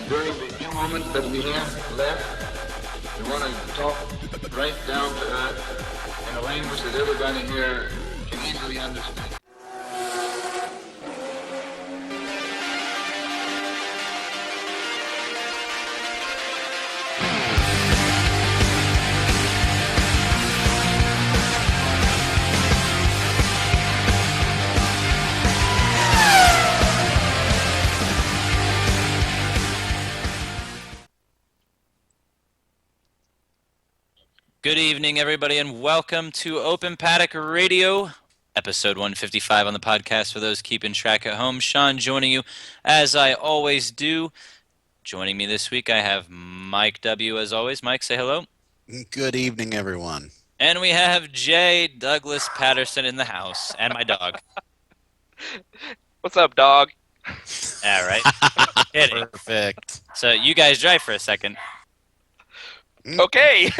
During the few moments that we have left, we want to talk right down to earth in a language that everybody here can easily understand. Good evening, everybody, and welcome to Open Paddock Radio, episode 155 on the podcast for those keeping track at home. Sean joining you, as I always do. Joining me this week, I have Mike W., as always. Mike, say hello. Good evening, everyone. And we have Jay Douglas Patterson in the house, and my dog. What's up, dog? All right. Kidding. Perfect. So you guys drive for a second. Okay.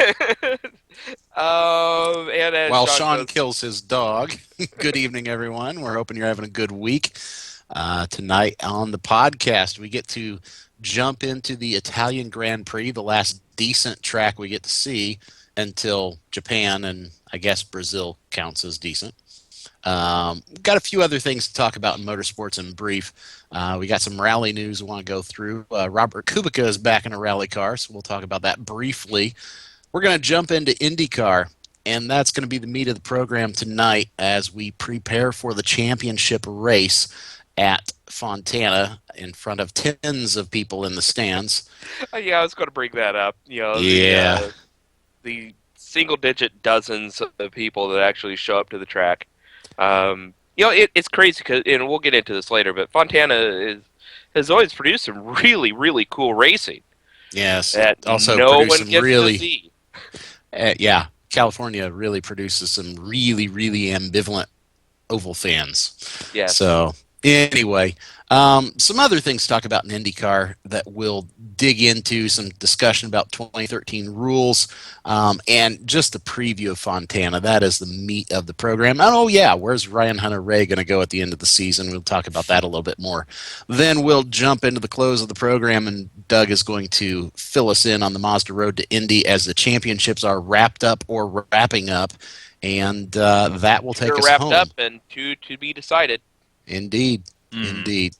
And as While Sean kills his dog, good evening, everyone. We're hoping you're having a good week. Tonight on the podcast, we get to jump into the Italian Grand Prix, the last decent track we get to see until Japan and I guess Brazil counts as decent. We've got a few other things to talk about in motorsports in brief. We got some rally news we want to go through. Robert Kubica is back in a rally car, so we'll talk about that briefly. We're going to jump into IndyCar, and that's going to be the meat of the program tonight as we prepare for the championship race at Fontana in front of tens of people in the stands. Yeah, I was going to bring that up. The single-digit dozens of people that actually show up to the track. It's crazy because, and we'll get into this later, but Fontana has always produced some really, really cool racing. Yes, that also no produced one some gets really, to see. California really produces some really, really ambivalent oval fans. Yes. So anyway, some other things to talk about in IndyCar that we'll dig into, some discussion about 2013 rules, and just a preview of Fontana. That is the meat of the program. And where's Ryan Hunter-Ray going to go at the end of the season? We'll talk about that a little bit more. Then we'll jump into the close of the program, and Doug is going to fill us in on the Mazda Road to Indy as the championships are wrapped up or wrapping up, and that will take us wrapped home. up and to be decided. Indeed. Indeed.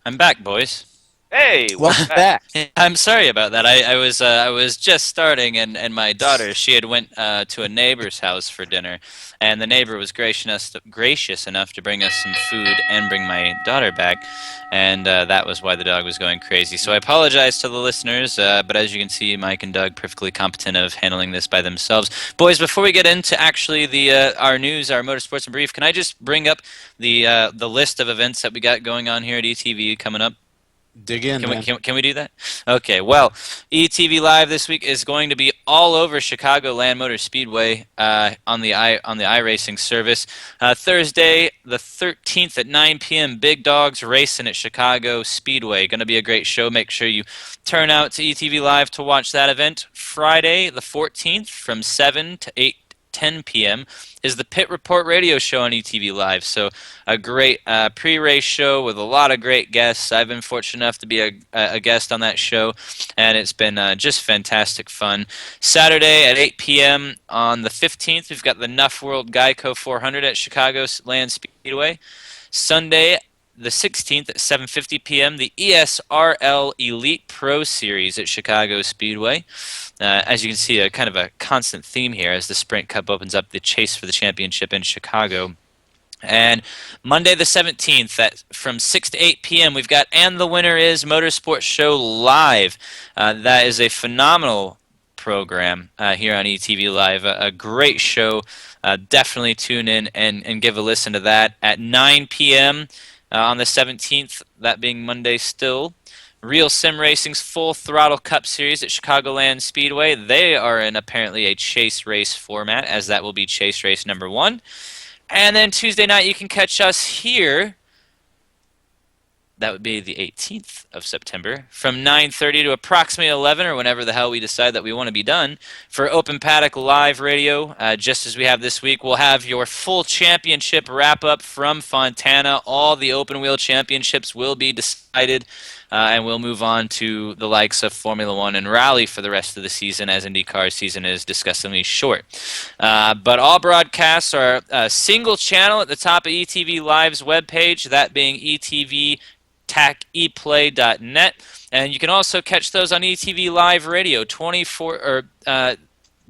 I'm back, boys. Hey, welcome back. I'm sorry about that. I was just starting, and my daughter, she had went to a neighbor's house for dinner, and the neighbor was gracious enough to bring us some food and bring my daughter back, and that was why the dog was going crazy. So I apologize to the listeners, but as you can see, Mike and Doug perfectly competent of handling this by themselves. Boys, before we get into actually our news, our motorsports in brief, can I just bring up the list of events that we got going on here at ETV coming up? Dig in. Can we do that? Okay. Well, ETV Live this week is going to be all over Chicago Land Motor Speedway on the iRacing service. Thursday, the 13th at 9 p.m. Big Dogs racing at Chicago Speedway. Going to be a great show. Make sure you turn out to ETV Live to watch that event. Friday, the 14th, from 7 to 8:10 p.m. is the Pit Report radio show on ETV Live. So a great pre-race show with a lot of great guests. I've been fortunate enough to be a guest on that show, and it's been just fantastic fun. Saturday at 8 p.m. on the 15th, we've got the Nuff World Geico 400 at Chicago Land Speedway. Sunday, the 16th at 7:50 p.m., the ESRL Elite Pro Series at Chicago Speedway. As you can see, a kind of a constant theme here as the Sprint Cup opens up the chase for the championship in Chicago. And Monday the 17th, from 6 to 8 p.m., we've got And the Winner Is Motorsports Show Live. That is a phenomenal program here on ETV Live. A great show. Definitely tune in and give a listen to that. At 9 p.m. On the 17th, that being Monday still, Real Sim Racing's Full Throttle Cup Series at Chicagoland Speedway. They are in apparently a chase race format, as that will be chase race number 1. And then Tuesday night, you can catch us here That would be the 18th of September, from 9:30 to approximately 11, or whenever the hell we decide that we want to be done, for Open Paddock Live Radio. Just as we have this week, we'll have your full championship wrap-up from Fontana. All the open wheel championships will be decided, and we'll move on to the likes of Formula One and Rally for the rest of the season, as IndyCar season is disgustingly short. But all broadcasts are a single channel at the top of ETV Live's webpage, that being etv-eplay.net, and you can also catch those on ETV Live Radio 24 or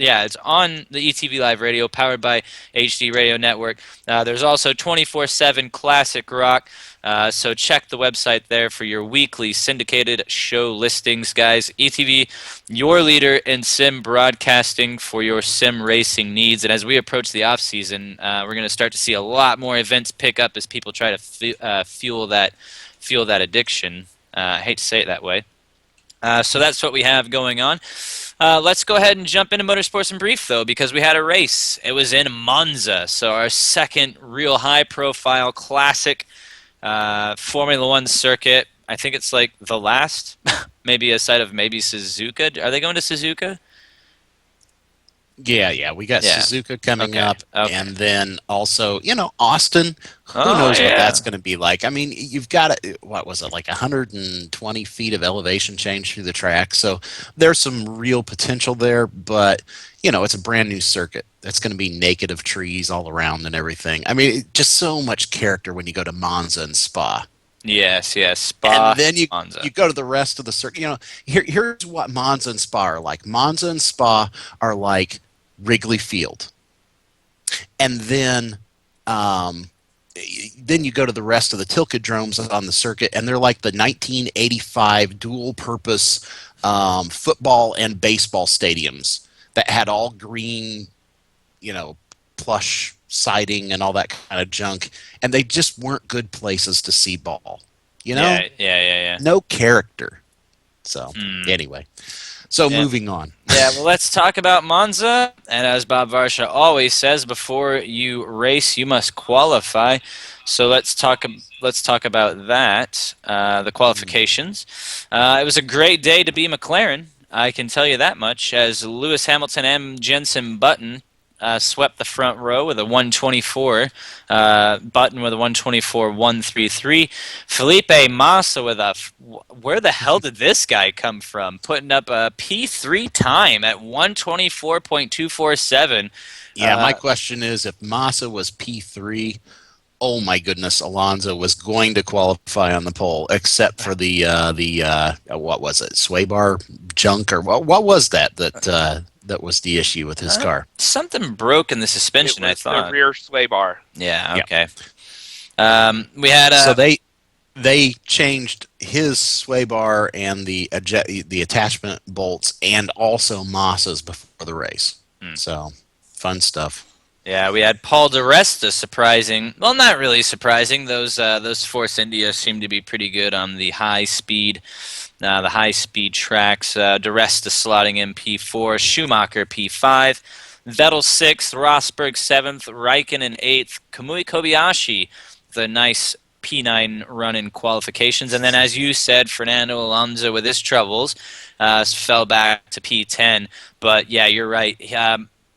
it's on the ETV Live Radio, powered by HD Radio Network. There's also 24/7 classic rock, so check the website there for your weekly syndicated show listings, guys. ETV, your leader in sim broadcasting for your sim racing needs. And as we approach the off season, we're going to start to see a lot more events pick up as people try to fuel that addiction. I hate to say it that way. So that's what we have going on. Let's go ahead and jump into Motorsports in Brief, though, because we had a race. It was in Monza, so our second real high-profile classic Formula One circuit. I think it's like the last, maybe aside of maybe Suzuka. Are they going to Suzuka? Yeah, we got Suzuka coming up, okay. And then also, Austin. Who knows what that's going to be like? I mean, you've got, what was it, like 120 feet of elevation change through the track, so there's some real potential there, but, it's a brand new circuit. That's going to be naked of trees all around and everything. I mean, just so much character when you go to Monza and Spa. Yes, Spa. And then you Monza. go to the rest of the circuit. Here's what Monza and Spa are like. Monza and Spa are like Wrigley Field, and then you go to the rest of the Tilkedromes on the circuit, and they're like the 1985 dual-purpose football and baseball stadiums that had all green, plush siding and all that kind of junk, and they just weren't good places to see ball. Yeah. No character. So anyway. Moving on. Yeah, well, let's talk about Monza. And as Bob Varsha always says, before you race, you must qualify. So let's talk about that. The qualifications. It was a great day to be McLaren. I can tell you that much. As Lewis Hamilton and Jenson Button swept the front row with a 124. Button with a 124.133. Felipe Massa with where the hell did this guy come from? Putting up a P3 time at 124.247. Yeah, my question is, if Massa was P3, oh my goodness, Alonso was going to qualify on the pole, except for the what was it, sway bar junk, or what was that was the issue with his car? Something broke in the suspension, I thought. The rear sway bar. Yeah, okay. We had so they changed his sway bar and the attachment bolts, and also Massa's before the race. So fun stuff. Yeah, we had Paul di Resta surprising. Well, not really surprising. Those Force India seem to be pretty good on the high speed tracks. Di Resta slotting in P4, Schumacher P5, Vettel 6th, Rosberg 7th, Raikkonen 8th, Kamui Kobayashi, the nice P9 run in qualifications. And then, as you said, Fernando Alonso with his troubles fell back to P10. But yeah, you're right.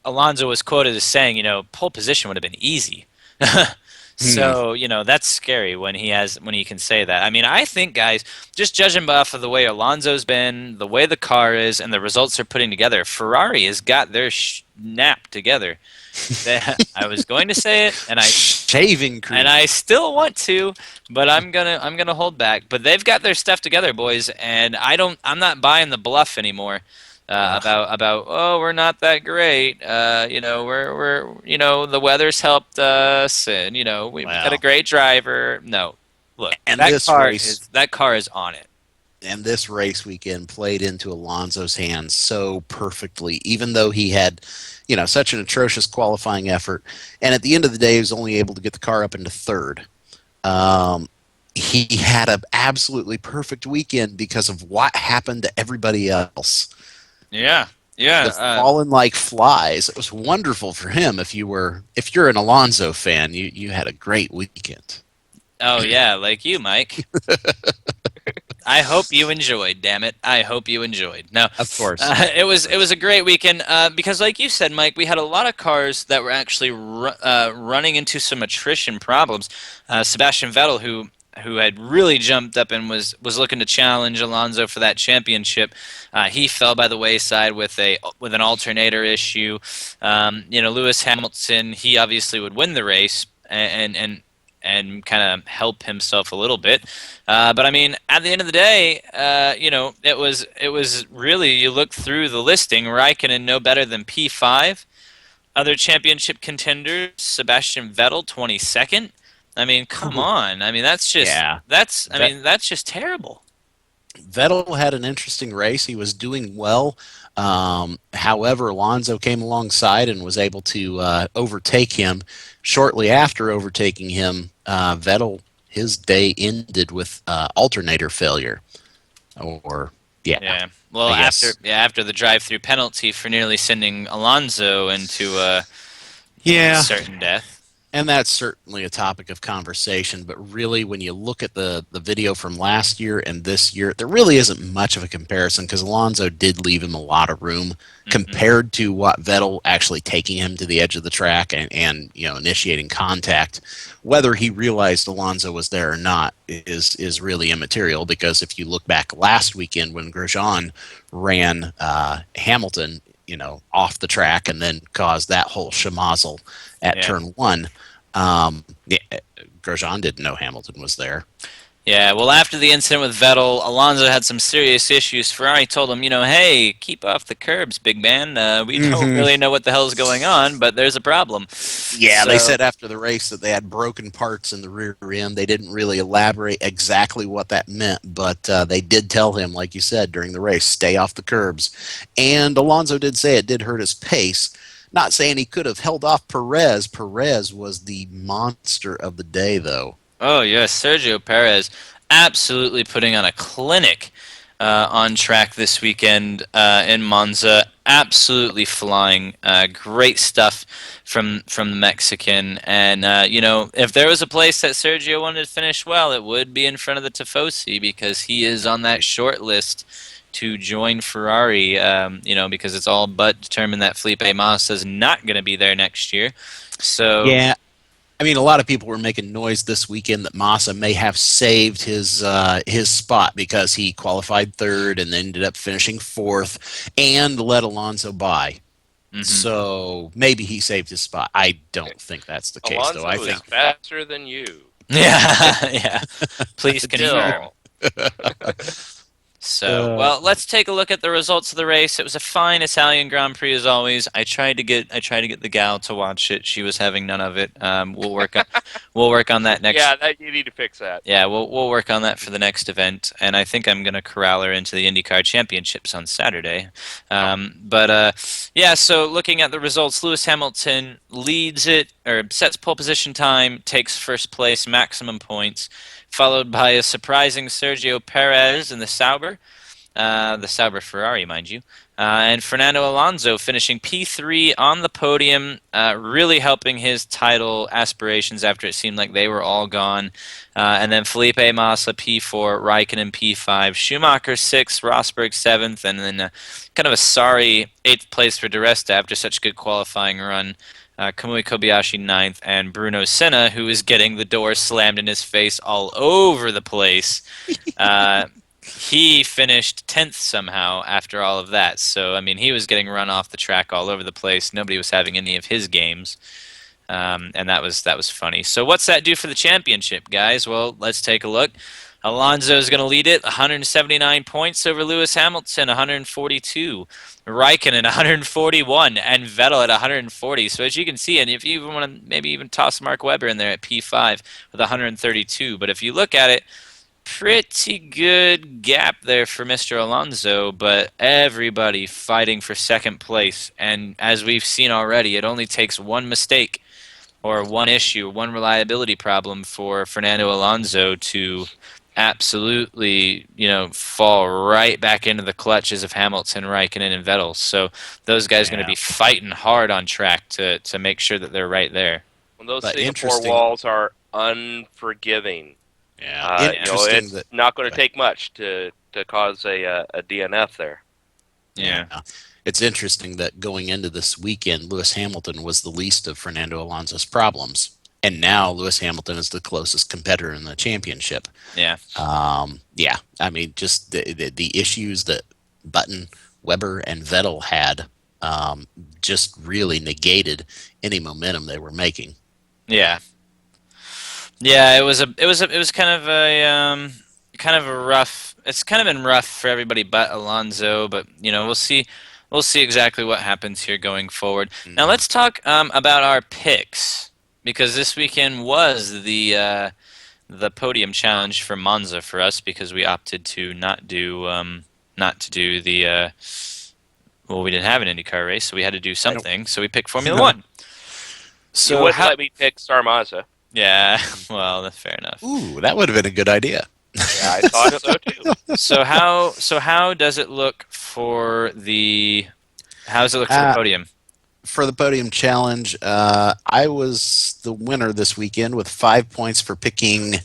Alonso was quoted as saying, pole position would have been easy. So, that's scary when he can say that. I mean, I think, guys, just judging off of the way Alonso's been, the way the car is, and the results they're putting together, Ferrari has got their snap together. I was going to say it, and shaving cream, and I still want to, but I'm gonna hold back. But they've got their stuff together, boys, and I'm not buying the bluff anymore. About we're not that great. We're the weather's helped us, and we've got a great driver. No, look, and that car is on it. And this race weekend played into Alonso's hands so perfectly, even though he had, such an atrocious qualifying effort. And at the end of the day, he was only able to get the car up into third. He had an absolutely perfect weekend because of what happened to everybody else. Yeah. Falling like flies. It was wonderful for him. If you're an Alonso fan, you had a great weekend. Oh yeah, like you, Mike. I hope you enjoyed. Damn it, I hope you enjoyed. No, Of course. it was a great weekend because, like you said, Mike, we had a lot of cars that were actually running into some attrition problems. Sebastian Vettel, who had really jumped up and was looking to challenge Alonso for that championship, he fell by the wayside with an alternator issue. Lewis Hamilton, he obviously would win the race and kind of help himself a little bit. But I mean, at the end of the day, it was really, you look through the listing, Raikkonen no better than P5. Other championship contenders, Sebastian Vettel 22nd. I mean, come on. I mean, that's just Yeah. that's just terrible. Vettel had an interesting race. He was doing well. However, Alonso came alongside and was able to overtake him. Shortly after overtaking him, Vettel, his day ended with alternator failure. Yeah. Well, I guess. after the drive-through penalty for nearly sending Alonso into certain death. And that's certainly a topic of conversation, but really when you look at the video from last year and this year, there really isn't much of a comparison because Alonso did leave him a lot of room compared to what Vettel actually taking him to the edge of the track and initiating contact. Whether he realized Alonso was there or not is really immaterial, because if you look back last weekend when Grosjean ran Hamilton off the track and then caused that whole schmozzle at turn one. Grosjean didn't know Hamilton was there. Yeah, well, after the incident with Vettel, Alonso had some serious issues. Ferrari told him, hey, keep off the curbs, big man. We don't really know what the hell's going on, but there's a problem. Yeah, they said after the race that they had broken parts in the rear end. They didn't really elaborate exactly what that meant, but they did tell him, like you said, during the race, stay off the curbs. And Alonso did say it did hurt his pace. Not saying he could have held off Perez. Perez was the monster of the day, though. Oh, yes, Sergio Perez absolutely putting on a clinic on track this weekend in Monza. Absolutely flying. Great stuff from the Mexican. And, if there was a place that Sergio wanted to finish well, it would be in front of the Tifosi, because he is on that short list to join Ferrari, because it's all but determined that Felipe Massa is not going to be there next year. So yeah, I mean, a lot of people were making noise this weekend that Massa may have saved his spot because he qualified third and ended up finishing fourth and let Alonso by. So maybe he saved his spot. I don't think that's the case, Alonso though. I think is faster than you. yeah. Please confirm. So, well, let's take a look at the results of the race. It was a fine Italian Grand Prix as always. I tried to get the gal to watch it. She was having none of it. We'll work on that next. Yeah, you need to fix that. Yeah, we'll work on that for the next event, and I think I'm gonna corral her into the IndyCar Championships on Saturday. So looking at the results, Lewis Hamilton leads it, or sets pole position time, takes first place, maximum points, followed by a surprising Sergio Perez in the Sauber Ferrari, mind you, and Fernando Alonso finishing P3 on the podium, really helping his title aspirations after it seemed like they were all gone. And then Felipe Massa P4, Raikkonen P5, Schumacher 6th, Rosberg 7th, and then kind of a sorry 8th place for Di Resta after such a good qualifying run. Kamui Kobayashi 9th, and Bruno Senna, who is getting the door slammed in his face all over the place. He finished 10th somehow after all of that. So, I mean, he was getting run off the track all over the place. Nobody was having any of his games. And that was funny. So what's that do for the championship, guys? Well, let's take a look. Alonso is going to lead it, 179 points over Lewis Hamilton, 142. Raikkonen, 141, and Vettel at 140. So as you can see, and if you even want to maybe even toss Mark Webber in there at P5 with 132. But if you look at it, pretty good gap there for Mr. Alonso, but everybody fighting for second place. And as we've seen already, it only takes one mistake or one issue, one reliability problem for Fernando Alonso to absolutely, fall right back into the clutches of Hamilton, Raikkonen, and Vettel. So those guys are going to be fighting hard on track to make sure that they're right there. When those Singapore walls are unforgiving. Yeah, interesting It's that. not going to take much to cause a DNF there. Yeah. It's interesting that going into this weekend, Lewis Hamilton was the least of Fernando Alonso's problems, and now Lewis Hamilton is the closest competitor in the championship. Yeah. Yeah, I mean, just the issues that Button, Webber, and Vettel had just really negated any momentum they were making. Yeah. Yeah, it was kind of a rough. It's kind of been rough for everybody but Alonso, but we'll see exactly what happens here going forward. Now let's talk about our picks, because this weekend was the podium challenge for Monza for us, because we opted to not to do the well, we didn't have an IndyCar race, so we had to do something. So we picked Formula One. So you wouldn't let me pick Star Mazda. Yeah, well, that's fair enough. Ooh, that would have been a good idea. Yeah, I thought so too. So how does it look for the podium? For the podium challenge, I was the winner this weekend with 5 points for picking.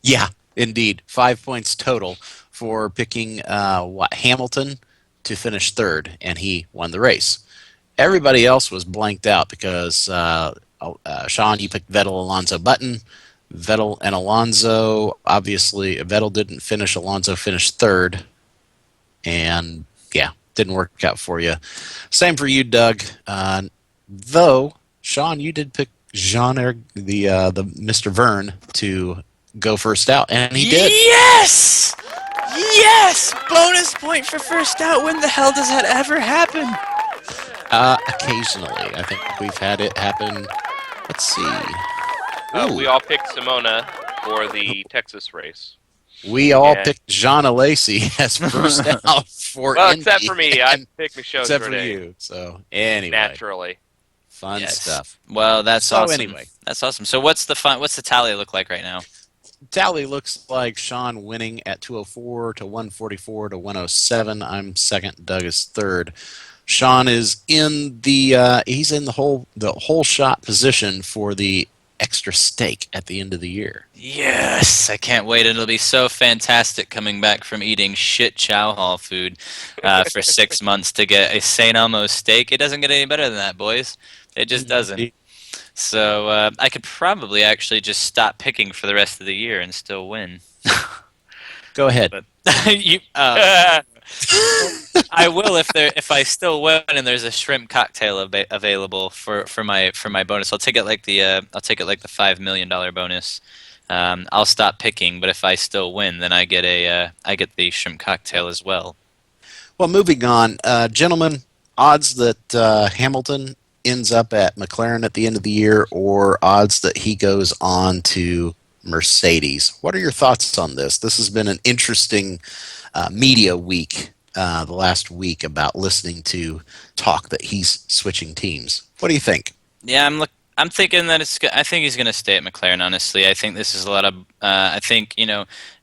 Yeah, indeed, 5 points total for picking Hamilton to finish third, and he won the race. Everybody else was blanked out because Sean, you picked Vettel, Alonso, Button. Vettel and Alonso, obviously, Vettel didn't finish. Alonso finished third. And, yeah, didn't work out for you. Same for you, Doug. Though, Sean, you did pick the Mr. Verne to go first out, and he did. Yes! Yes! Bonus point for first out. When the hell does that ever happen? Occasionally. I think we've had it happen. Let's see. We all picked Simona for the Texas race. We all picked Jean Alesi as first out for well, Indy. Except for me. I picked Michelle Except Jordan. for you. So, anyway. Naturally. Fun stuff. Well, that's awesome. Anyway. That's awesome. So what's the tally look like right now? Tally looks like Sean winning at 204 to 144 to 107. I'm second. Doug is third. Sean is in he's in the whole shot position for the extra steak at the end of the year. Yes, I can't wait. It'll be so fantastic coming back from eating shit chow hall food for 6 months to get a St. Elmo's steak. It doesn't get any better than that, boys. It just doesn't. So I could probably actually just stop picking for the rest of the year and still win. Go ahead. But I will if I still win and there's a shrimp cocktail available for my bonus. I'll take it like the $5 million bonus. I'll stop picking, but if I still win, then I get the shrimp cocktail as well. Well, moving on, gentlemen, odds that Hamilton ends up at McLaren at the end of the year, or odds that he goes on to Mercedes. What are your thoughts on this? This has been an interesting media week the last week about listening to talk that he's switching teams. What do you think? Yeah, I'm thinking that I think he's going to stay at McLaren. Honestly, I think this is a lot of. I think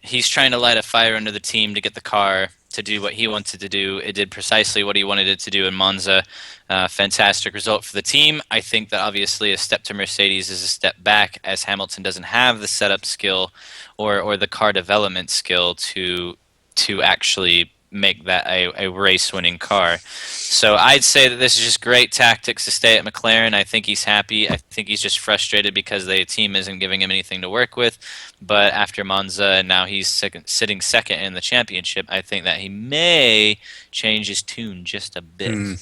he's trying to light a fire under the team to get the car to do what he wanted to do. It did precisely what he wanted it to do in Monza. Fantastic result for the team. I think that obviously a step to Mercedes is a step back, as Hamilton doesn't have the setup skill or the car development skill to actually make that a race-winning car. So I'd say that this is just great tactics to stay at McLaren. I think he's happy. I think he's just frustrated because the team isn't giving him anything to work with. But after Monza, and now he's sitting second in the championship, I think that he may change his tune just a bit.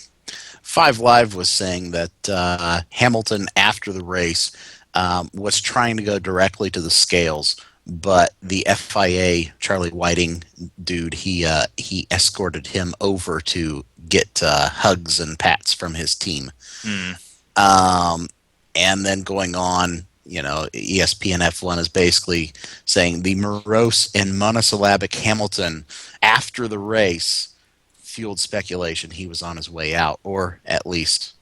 5 Live was saying that Hamilton, after the race, was trying to go directly to the scales, but the FIA, Charlie Whiting dude, he escorted him over to get hugs and pats from his team. And then going on, ESPN F1 is basically saying the morose and monosyllabic Hamilton after the race fueled speculation he was on his way out, or at least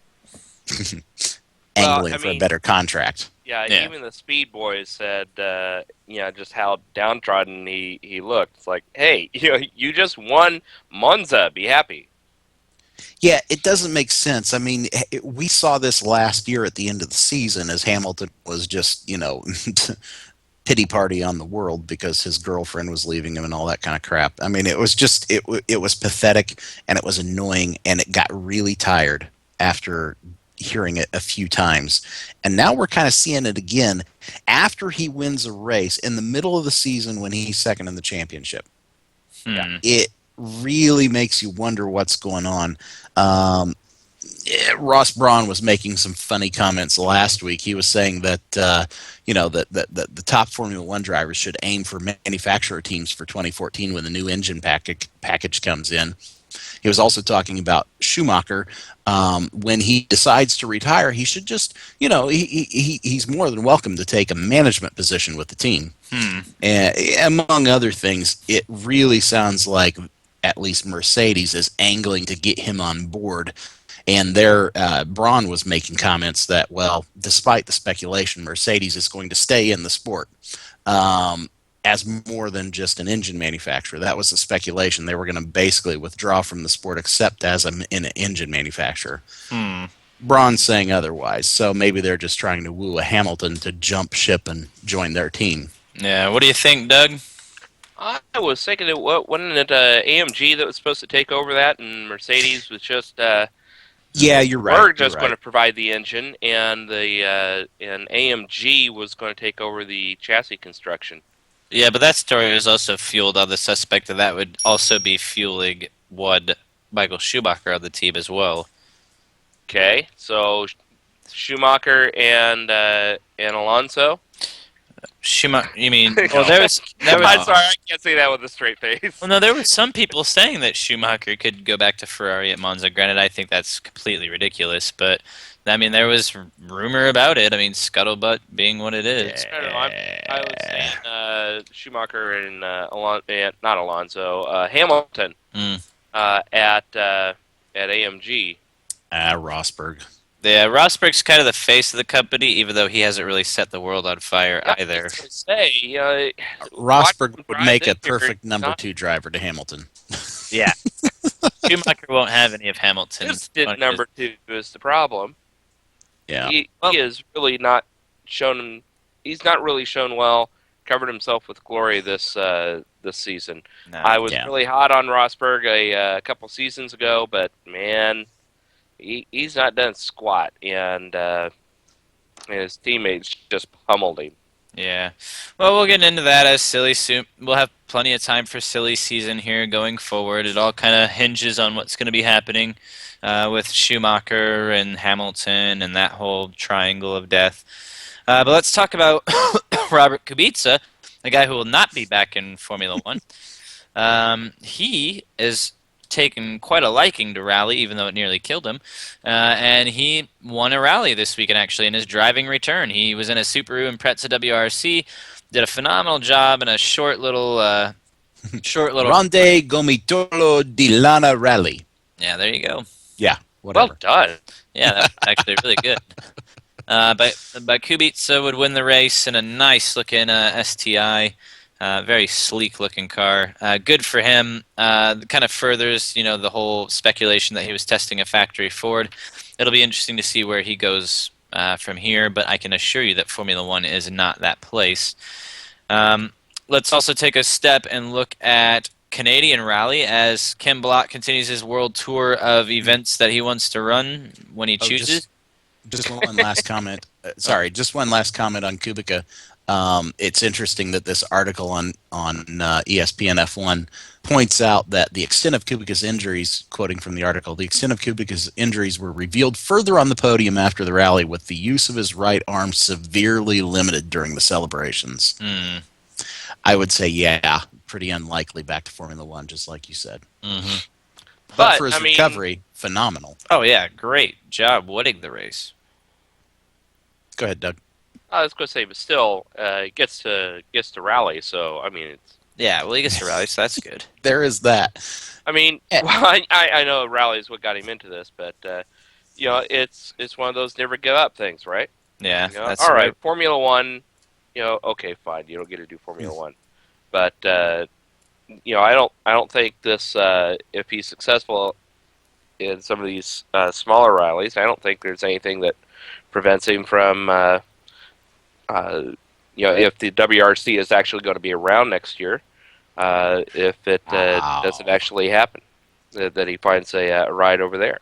angling for a better contract. Yeah, even the Speed Boys said, just how downtrodden he looked. It's like, hey, you just won Monza. Be happy. Yeah, it doesn't make sense. I mean, we saw this last year at the end of the season as Hamilton was just, pity party on the world because his girlfriend was leaving him and all that kind of crap. I mean, it was just it was pathetic and it was annoying and it got really tired after hearing it a few times. And now we're kind of seeing it again after he wins a race in the middle of the season when he's second in the championship. It really makes you wonder what's going on. Ross Braun was making some funny comments last week. He was saying that that the top Formula One drivers should aim for manufacturer teams for 2014 when the new engine package comes in. He was also talking about Schumacher. When he decides to retire, he should just, he's more than welcome to take a management position with the team. And among other things, it really sounds like at least Mercedes is angling to get him on board. And Braun was making comments that, well, despite the speculation, Mercedes is going to stay in the sport as more than just an engine manufacturer. That was the speculation. They were going to basically withdraw from the sport except as an engine manufacturer. Braun's saying otherwise. So maybe they're just trying to woo a Hamilton to jump ship and join their team. Yeah, what do you think, Doug? I was thinking, wasn't it AMG that was supposed to take over that, and Mercedes was just... Yeah, you're right. We're just going to provide the engine, and and AMG was going to take over the chassis construction. Yeah, but that story was also fueled on the suspect that would also be fueling Michael Schumacher on the team as well. Okay, so Schumacher and Alonso. Schumacher, you mean? Well, there was. I'm sorry, I can't say that with a straight face. Well, no, there were some people saying that Schumacher could go back to Ferrari at Monza. Granted, I think that's completely ridiculous, but I mean, there was rumor about it. I mean, scuttlebutt being what it is. I was saying Schumacher and not Alonso, Hamilton at AMG. Rosberg. Yeah, Rosberg's kind of the face of the company, even though he hasn't really set the world on fire either. I was gonna say, Rosberg would make a perfect number 2 driver to Hamilton. Yeah. Schumacher won't have any of Hamilton's. Number 2 is the problem. Yeah. He is really not shown. He's not really shown well. Covered himself with glory this season. No. I was really hot on Rosberg a couple seasons ago, but man, he's not done squat, and his teammates just pummeled him. Yeah. Well, we'll get into that as silly soon. We'll have plenty of time for silly season here going forward. It all kind of hinges on what's going to be happening with Schumacher and Hamilton and that whole triangle of death. But let's talk about Robert Kubica, a guy who will not be back in Formula One. He is taken quite a liking to rally, even though it nearly killed him. And he won a rally this weekend, actually, in his driving return. He was in a Subaru Impreza WRC, did a phenomenal job in a short little Grande Gomitolo di Lana rally. Yeah, there you go. Yeah, whatever. Well done. Yeah, that was actually really good. But Kubica would win the race in a nice-looking STI. Very sleek-looking car. Good for him. Kind of furthers, the whole speculation that he was testing a factory Ford. It'll be interesting to see where he goes from here, but I can assure you that Formula One is not that place. Let's also take a step and look at Canadian Rally as Ken Block continues his world tour of events that he wants to run when he chooses. Just one last comment. Just one last comment on Kubica. It's interesting that this article on ESPN F1 points out that the extent of Kubica's injuries, quoting from the article, the extent of Kubica's injuries were revealed further on the podium after the rally with the use of his right arm severely limited during the celebrations. I would say, yeah, pretty unlikely back to Formula One, just like you said. Mm-hmm. But for his recovery, phenomenal. Oh, yeah, great job winning the race. Go ahead, Doug. I was going to say, but still, gets to rally. So I mean, it's he gets to rally, so that's good. There is that. I mean, I know rally is what got him into this, but it's one of those never give up things, right? Yeah, that's all right. Formula One, okay, fine, you don't get to do Formula One, but I don't think this. If he's successful in some of these smaller rallies. I don't think there's anything that prevents him from, if the WRC is actually going to be around next year, if it doesn't actually happen, that he finds a ride over there.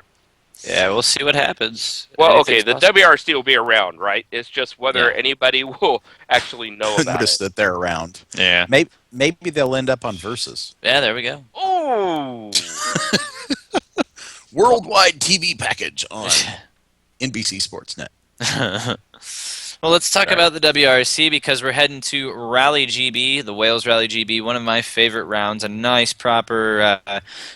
Yeah, we'll see what happens. Well, okay, Anything's the possible. WRC will be around, right? It's just whether anybody will actually know about Notice it. that they're around. Yeah. Maybe they'll end up on Versus. Yeah, there we go. Oh, Worldwide TV package on NBC Sportsnet. Well, let's talk about the WRC because we're heading to Rally GB, the Wales Rally GB, one of my favorite rounds. A nice, proper,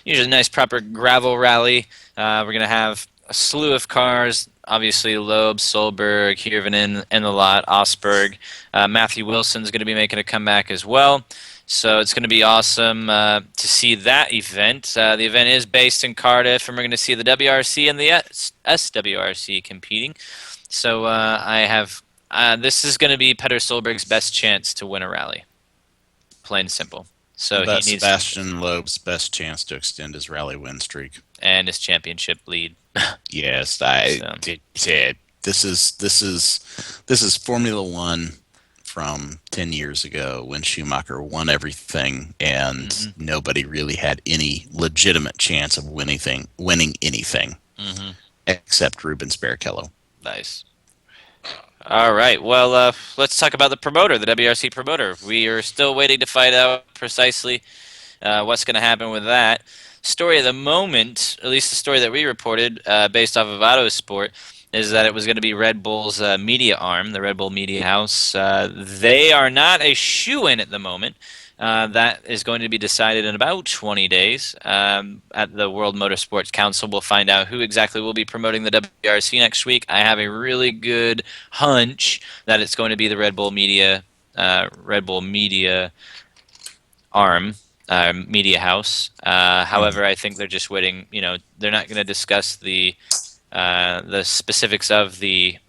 usually nice, proper gravel rally. We're going to have a slew of cars. Obviously, Loeb, Solberg, Hirvonen in the lot, Osberg. Matthew Wilson's going to be making a comeback as well. So it's going to be awesome to see that event. The event is based in Cardiff, and we're going to see the WRC and the SWRC competing. So this is going to be Petter Solberg's best chance to win a rally. Plain and simple. So That's he needs Sebastian Loeb's best chance to extend his rally win streak. and his championship lead. Yes, this is Formula One from 10 years ago when Schumacher won everything and nobody really had any legitimate chance of winning anything except Rubens Barrichello. Nice. All right. Well, let's talk about the promoter, the WRC promoter. We are still waiting to find out precisely what's going to happen with that. Story of the moment, at least the story that we reported based off of Autosport, is that it was going to be Red Bull's media arm, the Red Bull Media House. They are not a shoo-in at the moment. That is going to be decided in about 20 days at the World Motorsports Council. We'll find out who exactly will be promoting the WRC next week. I have a really good hunch that it's going to be the Red Bull Media arm, Media House. However, I think they're just waiting. They're not going to discuss the specifics of the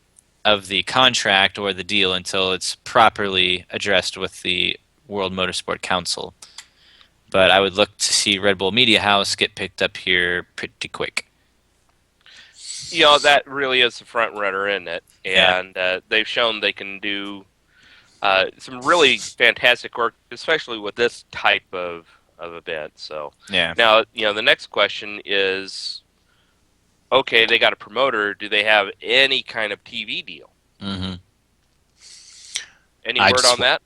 contract or the deal until it's properly addressed with the World Motorsport Council. But I would look to see Red Bull Media House get picked up here pretty quick. That really is the front runner in it, and they've shown they can do some really fantastic work, especially with this type of event. So now, the next question is, okay, they got a promoter. Do they have any kind of TV deal? Mm-hmm. Any word on that?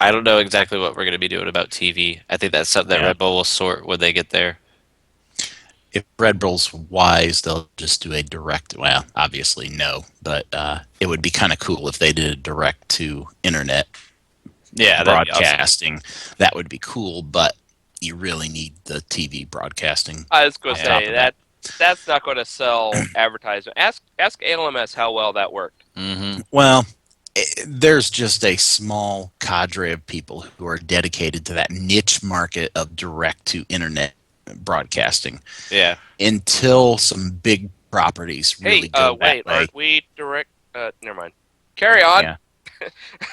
I don't know exactly what we're going to be doing about TV. I think that's something that Red Bull will sort when they get there. If Red Bull's wise, they'll just do a direct. Well, obviously no, but it would be kind of cool if they did a direct to internet broadcasting. Awesome. That would be cool, but you really need the TV broadcasting. I was going to say that's not going to sell advertisement. Ask ALMS how well that worked. Mm-hmm. Well, there's just a small cadre of people who are dedicated to that niche market of direct to internet broadcasting. Yeah. Until some big properties really go that way. Aren't we direct? Never mind. Carry on. Yeah.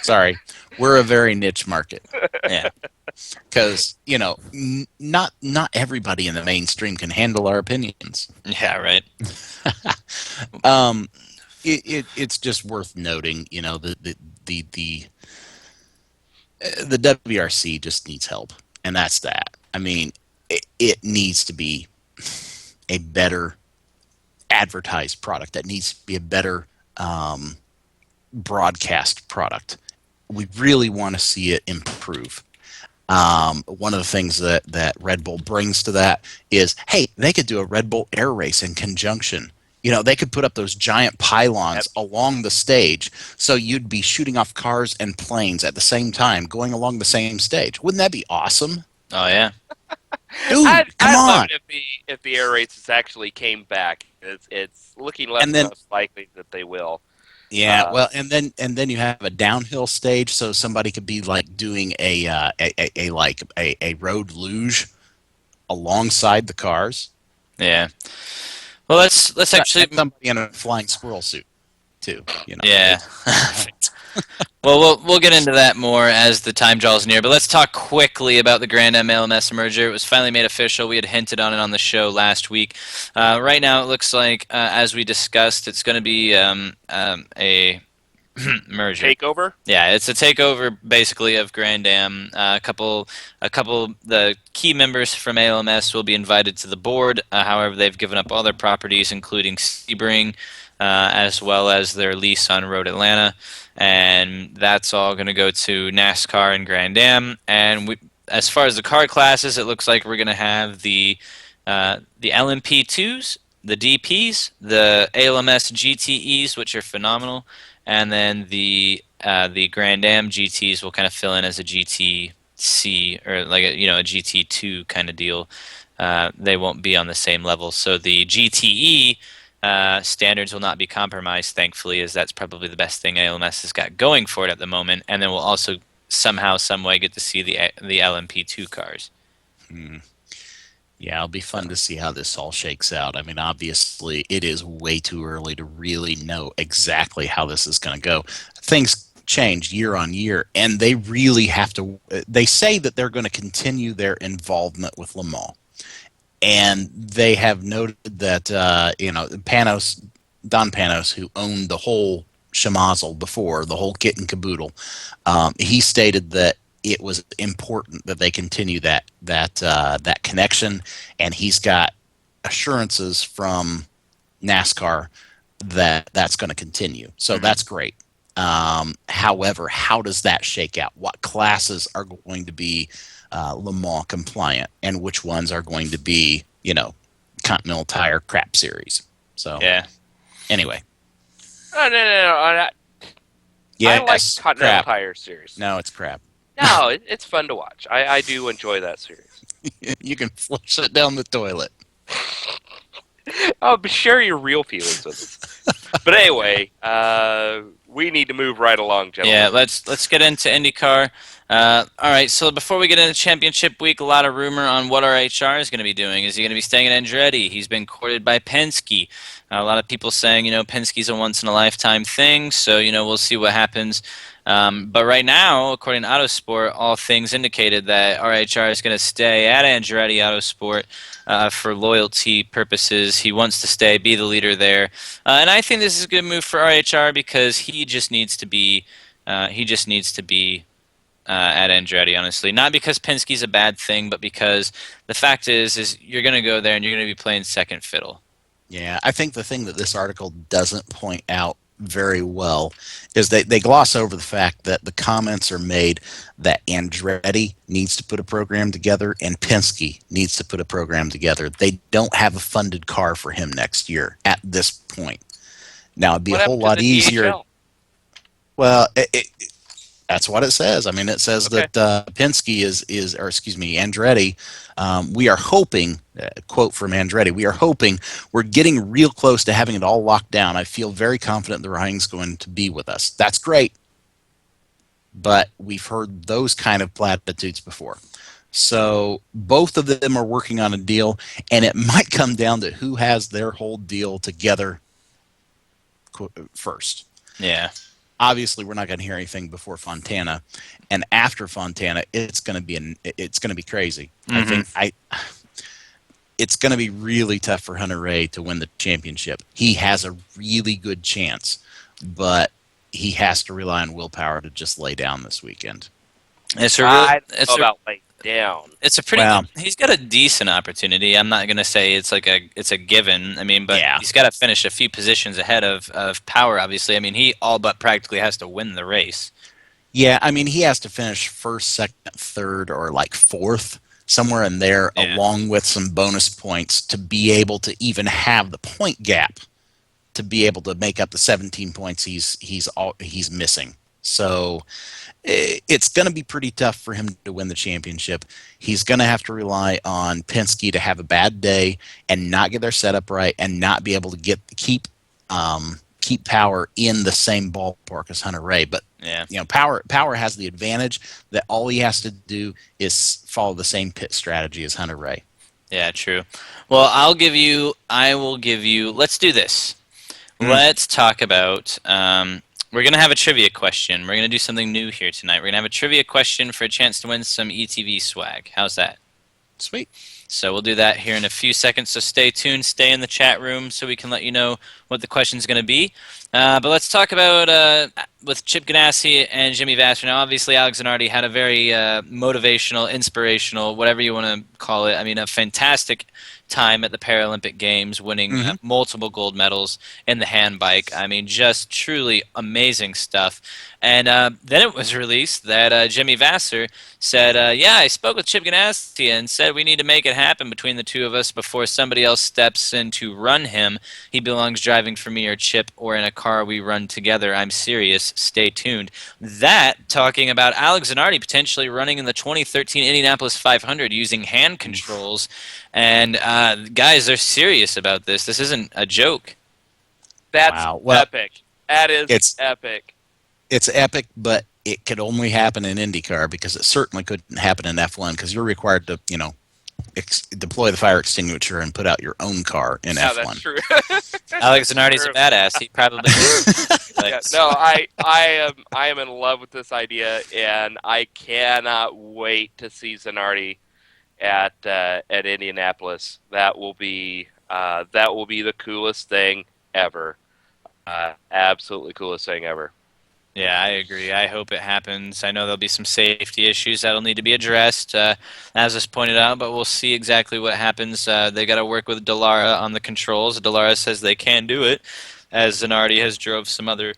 Sorry, we're a very niche market. Yeah. Because not everybody in the mainstream can handle our opinions. Yeah. Right. It's just worth noting, the WRC just needs help, and that's that. I mean, it needs to be a better advertised product. That needs to be a better broadcast product. We really want to see it improve. One of the things that Red Bull brings to that is, hey, they could do a Red Bull air race in conjunction. They could put up those giant pylons along the stage, so you'd be shooting off cars and planes at the same time, going along the same stage. Wouldn't that be awesome? Oh yeah, dude, come on! Love it if the air races actually came back. It's looking less likely that they will. Yeah, well, and then you have a downhill stage, so somebody could be like doing a road luge alongside the cars. Yeah. Well, let's actually somebody in a flying squirrel suit too. Yeah. Well, we'll get into that more as the time draws near, but let's talk quickly about the Grand M LMS merger. It was finally made official. We had hinted on it on the show last week. Right now, it looks like, as we discussed, it's going to be a merger. Takeover? Yeah, it's a takeover basically of Grand Am. The key members from ALMS will be invited to the board. However, they've given up all their properties, including Sebring, as well as their lease on Road Atlanta, and that's all going to go to NASCAR and Grand Am. And as far as the car classes, it looks like we're going to have the LMP2s, the DPs, the ALMS GTEs, which are phenomenal, and then the Grand Am GTs will kind of fill in as a GTC or like a GT2 kind of deal. They won't be on the same level, so the GTE standards will not be compromised, thankfully, as that's probably the best thing ALMS has got going for it at the moment. And then we'll also somehow, some way, get to see the LMP2 cars. Yeah, it'll be fun to see how this all shakes out. I mean, obviously, it is way too early to really know exactly how this is going to go. Things change year on year, and they really have to. They say that they're going to continue their involvement with Le Mans, and they have noted that Don Panos, who owned the whole schmozzle before, the whole kit and caboodle, he stated that it was important that they continue that connection, and he's got assurances from NASCAR that that's going to continue. So that's great. However, how does that shake out? What classes are going to be Le Mans compliant, and which ones are going to be, Continental Tire crap series? So yeah. Anyway. No. Yeah, I like Continental Tire series. No, it's crap. No, it's fun to watch. I do enjoy that series. You can flush it down the toilet. Oh, but share your real feelings with us. But anyway, we need to move right along, gentlemen. Yeah, let's get into IndyCar. All right, so before we get into Championship Week, a lot of rumor on what our HR is going to be doing. Is he going to be staying at Andretti? He's been courted by Penske. A lot of people saying, Penske's a once-in-a-lifetime thing, so, we'll see what happens. But right now, according to Autosport, all things indicated that RHR is going to stay at Andretti Autosport for loyalty purposes. He wants to stay, be the leader there, and I think this is a good move for RHR because he just needs to be at Andretti. Honestly, not because Penske's a bad thing, but because the fact is you're going to go there and you're going to be playing second fiddle. Yeah, I think the thing that this article doesn't point out very well is they gloss over the fact that the comments are made that Andretti needs to put a program together and Penske needs to put a program together. They don't have a funded car for him next year at this point. Now, it'd be a whole lot easier. DHL? Well, that's what it says. I mean, it says that Penske Andretti, we are hoping, quote from Andretti, we're getting real close to having it all locked down. I feel very confident the Ryan's going to be with us. That's great. But we've heard those kind of platitudes before. So both of them are working on a deal, and it might come down to who has their whole deal together first. Yeah. Obviously, we're not going to hear anything before Fontana, and after Fontana, it's going to be crazy. Mm-hmm. It's going to be really tough for Hunter Ray to win the championship. He has a really good chance, but he has to rely on willpower to just lay down this weekend. It's about lay down. It's a pretty. He's got a decent opportunity. I'm not going to say it's a given. I mean, but he's got to finish a few positions ahead of Power. Obviously, I mean, he all but practically has to win the race. Yeah, I mean, he has to finish first, second, third, or like fourth, somewhere in there, along with some bonus points to be able to even have the point gap to be able to make up the 17 points he's missing. So it's going to be pretty tough for him to win the championship. He's going to have to rely on Penske to have a bad day and not get their setup right and not be able to keep Power in the same ballpark as Hunter Ray. But Power has the advantage that all he has to do is follow the same pit strategy as Hunter Ray. Yeah, true. Well, let's do this. Let's talk about We're going to have a trivia question. We're going to do something new here tonight. We're going to have a trivia question for a chance to win some ETV swag. How's that? Sweet. So we'll do that here in a few seconds. So stay tuned. Stay in the chat room so we can let you know what the question's going to be. But let's talk about with Chip Ganassi and Jimmy Vasser. Now, obviously, Alex Zanardi had a very motivational, inspirational, whatever you want to call it. I mean, a fantastic time at the Paralympic Games, winning multiple gold medals in the handbike. I mean, just truly amazing stuff. And then it was released that Jimmy Vasser said, yeah, I spoke with Chip Ganassi and said we need to make it happen between the two of us before somebody else steps in to run him. He belongs driving for me or Chip or in a car we run together. I'm serious. Stay tuned. That, talking about Alex Zanardi potentially running in the 2013 Indianapolis 500 using hand controls. And guys, they're serious about this. This isn't a joke. That's Wow. Well, epic. That is epic. It's epic, but it could only happen in IndyCar because it certainly couldn't happen in F1 because you're required to, deploy the fire extinguisher and put out your own car in F1. That's true. Alex Zanardi's a badass. He probably Yeah, no, I am in love with this idea, and I cannot wait to see Zanardi at Indianapolis. That will be the coolest thing ever. Absolutely coolest thing ever. Yeah, I agree. I hope it happens. I know there'll be some safety issues that'll need to be addressed, as was pointed out, but we'll see exactly what happens. They got to work with Dallara on the controls. Dallara says they can do it, as Zanardi has drove some other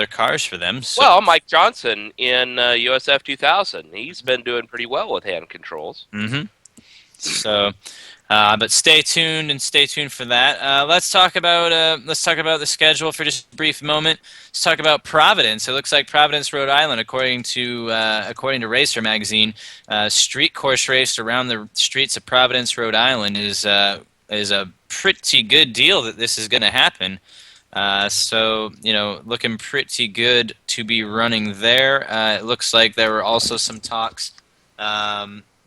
cars for them. So. Well, Mike Johnson in USF 2000, he's been doing pretty well with hand controls. Mm-hmm. So, but stay tuned for that. Let's talk about the schedule for just a brief moment. Let's talk about Providence. It looks like Providence, Rhode Island, according to Racer Magazine, street course race around the streets of Providence, Rhode Island is a pretty good deal that this is going to happen. So, looking pretty good to be running there. It looks like there were also some talks.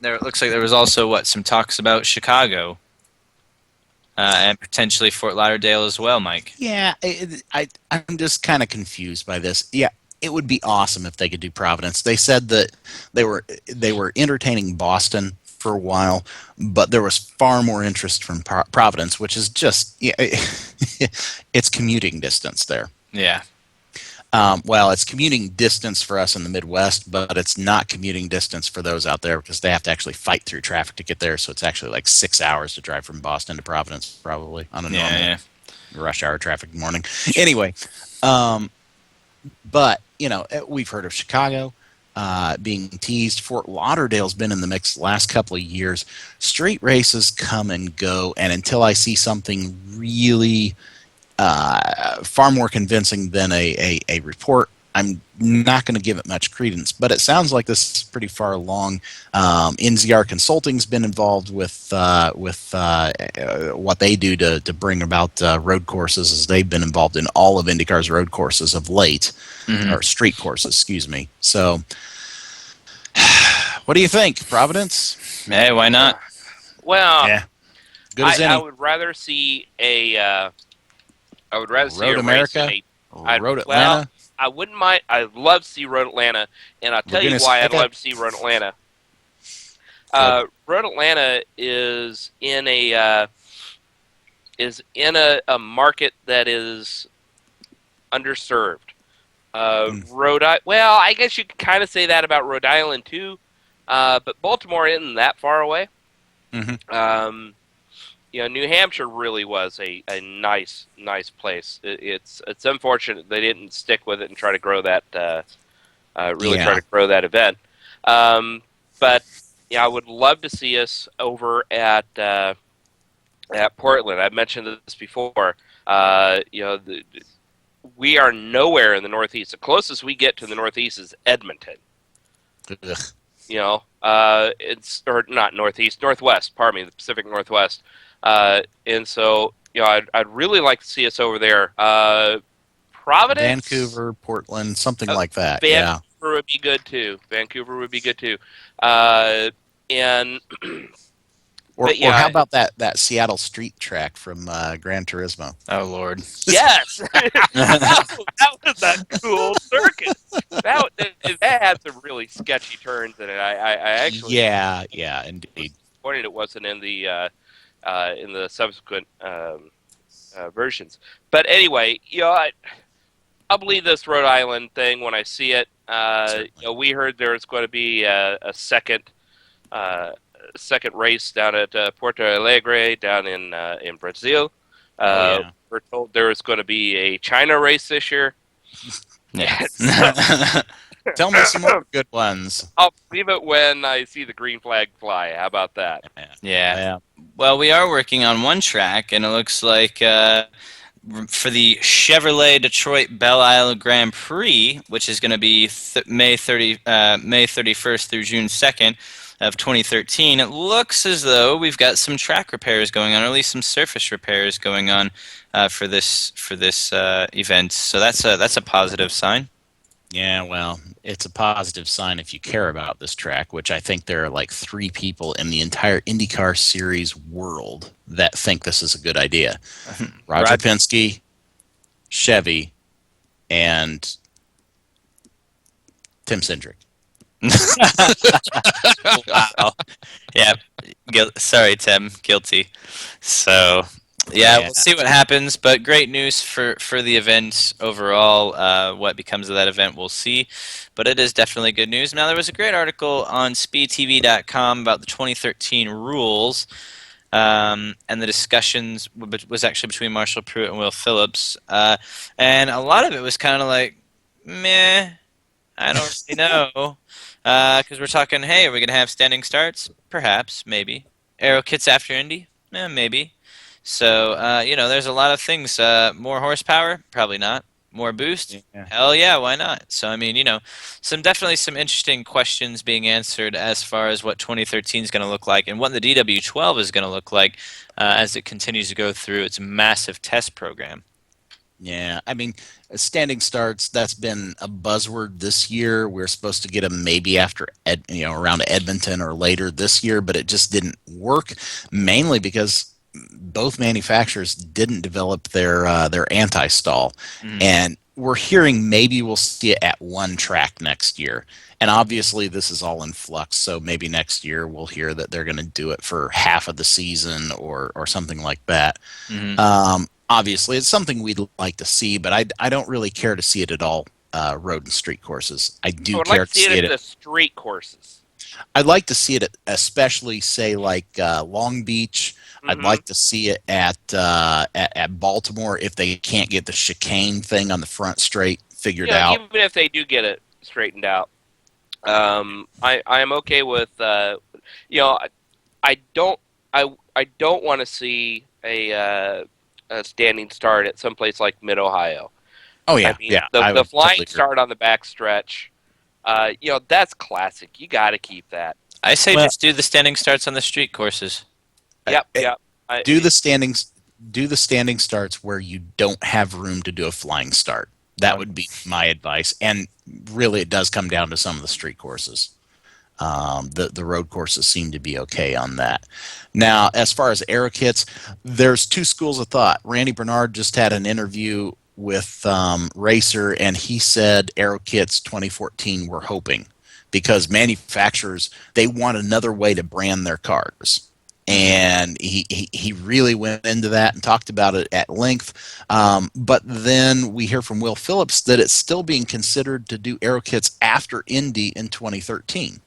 It looks like there was also some talks about Chicago and potentially Fort Lauderdale as well, Mike. Yeah, I'm just kind of confused by this. Yeah, it would be awesome if they could do Providence. They said that they were entertaining Boston for a while, but there was far more interest from Providence, which is just it's commuting distance there. Yeah. Well, it's commuting distance for us in the Midwest, but it's not commuting distance for those out there because they have to actually fight through traffic to get there. So it's actually like 6 hours to drive from Boston to Providence, probably on a normal rush hour traffic morning. Anyway, but we've heard of Chicago being teased. Fort Lauderdale's been in the mix the last couple of years. Street races come and go, and until I see something really far more convincing than a report, I'm not going to give it much credence. But it sounds like this is pretty far along. NZR Consulting's been involved with what they do to bring about road courses, as they've been involved in all of IndyCar's road courses of late, or street courses, excuse me. So, what do you think, Providence? Hey, why not? Well, yeah, good as any. I would rather see a. I would rather see Road a America, race Road Atlanta. Well, I wouldn't mind. I'd love to see Road Atlanta, and I'll tell you why I'd love to see Road Atlanta. Road Atlanta is in a market that is underserved. Well, I guess you could kind of say that about Rhode Island too, but Baltimore isn't that far away. Mm-hmm. New Hampshire really was a nice place. It's unfortunate they didn't stick with it and try to grow that try to grow that event. But I would love to see us over at Portland. I've mentioned this before. We are nowhere in the Northeast. The closest we get to the Northeast is Edmonton. Ugh. It's or not Northeast, Northwest. Pardon me, the Pacific Northwest. And so, I'd really like to see us over there. Providence, Vancouver, Portland, something like that. Vancouver would be good too. And Or, But yeah, or how about that Seattle street track from Gran Turismo? Oh Lord. yes, that was a cool circuit. That had some really sketchy turns in it. I actually Yeah, indeed. disappointed it wasn't in the subsequent versions. But anyway, I'll believe this Rhode Island thing when I see it. We heard there's going to be a second race down at Porto Alegre down in Brazil. We're told there is going to be a China race this year. Yeah. Tell me some more good ones. I'll believe it when I see the green flag fly. How about that? Yeah. Well, we are working on one track, and it looks like for the Chevrolet Detroit Belle Isle Grand Prix, which is going to be May 31st through June 2nd of 2013, it looks as though we've got some track repairs going on, or at least some surface repairs going on for this event. So that's a positive sign. Yeah, well, it's a positive sign if you care about this track, which I think there are like 3 people in the entire IndyCar series world that think this is a good idea. Roger Penske, Chevy, and Tim Cindric. Wow. Yeah. Sorry, Tim. Guilty. So, yeah, we'll see what happens. But great news for the event overall. What becomes of that event, we'll see. But it is definitely good news. Now, there was a great article on speedtv.com about the 2013 rules. And the discussions was actually between Marshall Pruitt and Will Phillips. And a lot of it was kind of like, meh, I don't really know. Because we're talking, hey, are we going to have standing starts? Perhaps, maybe. Aero kits after Indy? Maybe. So, there's a lot of things. More horsepower? Probably not. More boost? Yeah. Hell yeah, why not? So, I mean, definitely some interesting questions being answered as far as what 2013 is going to look like and what the DW12 is going to look like as it continues to go through its massive test program. Yeah, I mean, standing starts, that's been a buzzword this year. We're supposed to get them maybe after, around Edmonton or later this year, but it just didn't work, mainly because both manufacturers didn't develop their anti-stall. And we're hearing maybe we'll see it at one track next year. And obviously this is all in flux, so maybe next year we'll hear that they're going to do it for half of the season or something like that. Obviously, it's something we'd like to see, but I don't really care to see it at all road and street courses. I would care to see it at the street courses. I'd like to see it, especially say like Long Beach. I'd like to see it at Baltimore if they can't get the chicane thing on the front straight figured out. Even if they do get it straightened out, I am okay with I don't want to see a standing start at some place like Mid Ohio. Oh yeah, The flying start on the backstretch, that's classic. You got to keep that. I say just do the standing starts on the street courses. Yep. Do the standing starts where you don't have room to do a flying start. That would be my advice. And really, it does come down to some of the street courses. The road courses seem to be okay on that. Now, as far as aero kits, there's 2 schools of thought. Randy Bernard just had an interview with Racer, and he said aero kits 2014 we're hoping because manufacturers, they want another way to brand their cars. And he really went into that and talked about it at length. But then we hear from Will Phillips that it's still being considered to do aero kits after Indy in 2013.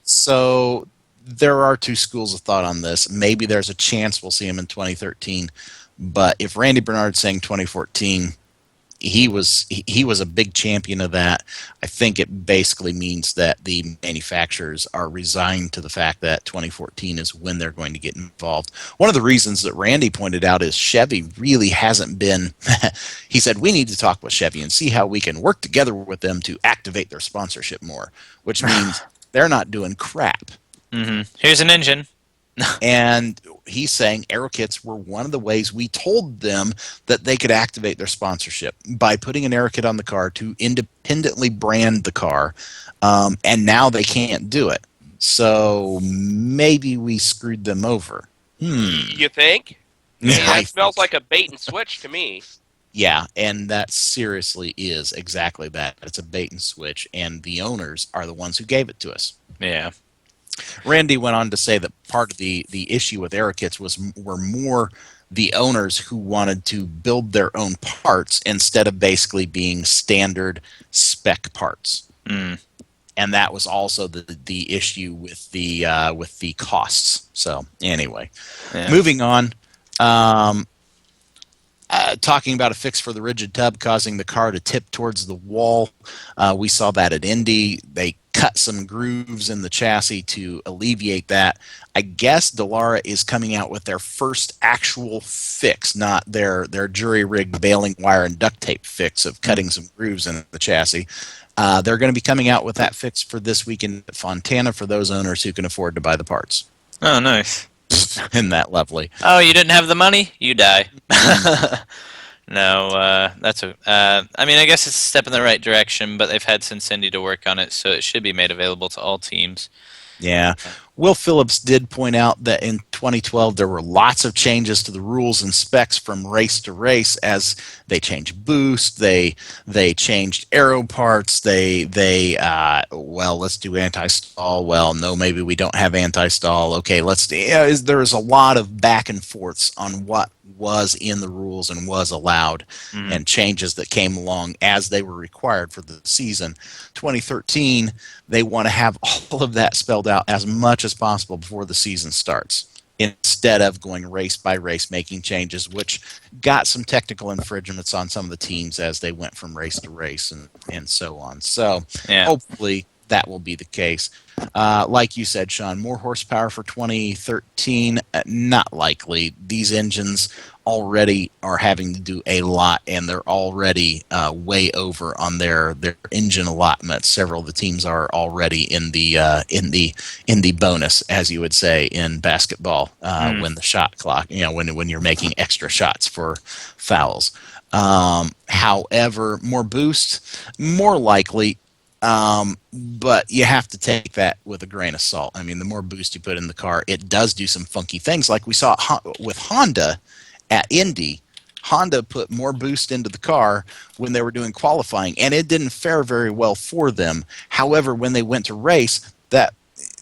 So there are 2 schools of thought on this. Maybe there's a chance we'll see him in 2013. But if Randy Bernard's saying 2014, he was a big champion of that. I think it basically means that the manufacturers are resigned to the fact that 2014 is when they're going to get involved. One of the reasons that Randy pointed out is Chevy really hasn't been he said we need to talk with Chevy and see how we can work together with them to activate their sponsorship more, which means they're not doing crap. Here's an engine. And he's saying aero kits were one of the ways we told them that they could activate their sponsorship by putting an aero kit on the car to independently brand the car, and now they can't do it. So maybe we screwed them over. You think? I mean, that smells like a bait and switch to me. Yeah, and that seriously is exactly that. It's a bait and switch, and the owners are the ones who gave it to us. Yeah. Randy went on to say that part of the issue with Aero Kits were more the owners who wanted to build their own parts instead of basically being standard spec parts. Mm. And that was also the issue with the costs. So anyway, moving on. Talking about a fix for the rigid tub causing the car to tip towards the wall. We saw that at Indy. They cut some grooves in the chassis to alleviate that. I guess Dallara is coming out with their first actual fix, not their jury-rigged baling wire and duct tape fix of cutting some grooves in the chassis. They're going to be coming out with that fix for this weekend at Fontana for those owners who can afford to buy the parts. Oh, nice. Isn't that lovely? Oh, you didn't have the money? You die. No, I mean, I guess it's a step in the right direction, but they've had since Indy to work on it, so it should be made available to all teams. Yeah. Will Phillips did point out that in 2012 there were lots of changes to the rules and specs from race to race as they changed boost, they changed aero parts, let's do anti-stall. Well, no, maybe we don't have anti-stall. Okay, there's a lot of back and forths on what was in the rules and was allowed and changes that came along as they were required for the season. 2013, they want to have all of that spelled out as much as possible before the season starts instead of going race by race making changes, which got some technical infringements on some of the teams as they went from race to race and so on. So hopefully that will be the case. Like you said, Sean, more horsepower for 2013, not likely. These engines already are having to do a lot, and they're already way over on their engine allotment. Several of the teams are already in the bonus, as you would say in basketball, when the shot clock, when you're making extra shots for fouls. However, more boost, more likely. But you have to take that with a grain of salt. I mean, the more boost you put in the car, it does do some funky things. Like we saw with Honda at Indy. Honda put more boost into the car when they were doing qualifying, and it didn't fare very well for them. However, when they went to race,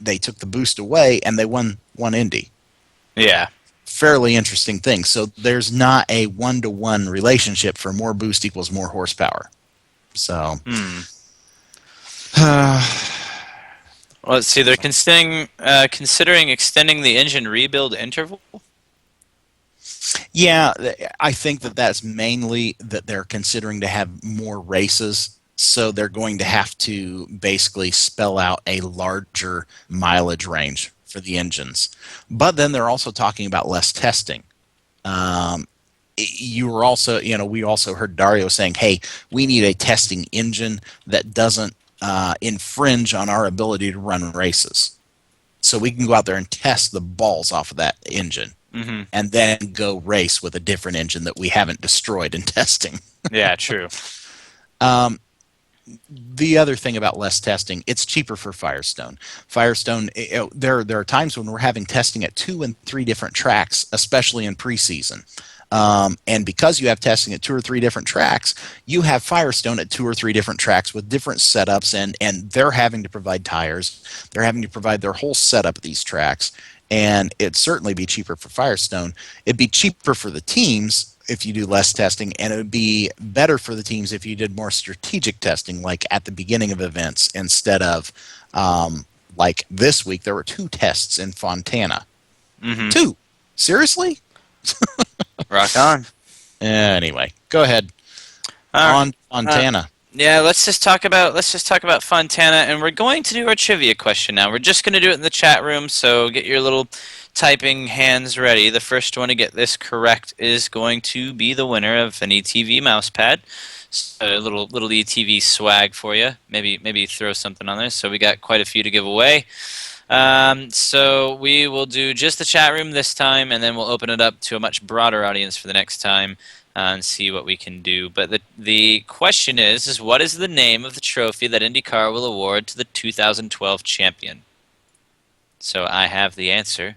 they took the boost away and they won Indy. Yeah. Fairly interesting thing. So there's not a 1-to-1 relationship for more boost equals more horsepower. So... Well, let's see. They're considering extending the engine rebuild interval. Yeah, I think that's mainly that they're considering to have more races, so they're going to have to basically spell out a larger mileage range for the engines. But then they're also talking about less testing. We also heard Dario saying, "Hey, we need a testing engine that doesn't infringe on our ability to run races, so we can go out there and test the balls off of that engine, and then go race with a different engine that we haven't destroyed in testing." Yeah, true. The other thing about less testing, it's cheaper for Firestone. Firestone, there are times when we're having testing at 2 and 3 different tracks, especially in preseason. And because you have testing at 2 or 3 different tracks, you have Firestone at 2 or 3 different tracks with different setups, and they're having to provide tires. They're having to provide their whole setup at these tracks, and it'd certainly be cheaper for Firestone. It'd be cheaper for the teams if you do less testing, and it would be better for the teams if you did more strategic testing, like at the beginning of events, instead of like this week, there were 2 tests in Fontana. 2? Seriously? Rock on. Anyway, go ahead. On Fontana. Yeah, let's just talk about Fontana, and we're going to do our trivia question now. We're just going to do it in the chat room, so get your little typing hands ready. The first one to get this correct is going to be the winner of an ETV mouse pad. So a little ETV swag for you. Maybe throw something on there. So we got quite a few to give away. So we will do just the chat room this time, and then we'll open it up to a much broader audience for the next time and see what we can do. But the question is what is the name of the trophy that IndyCar will award to the 2012 champion? So I have the answer.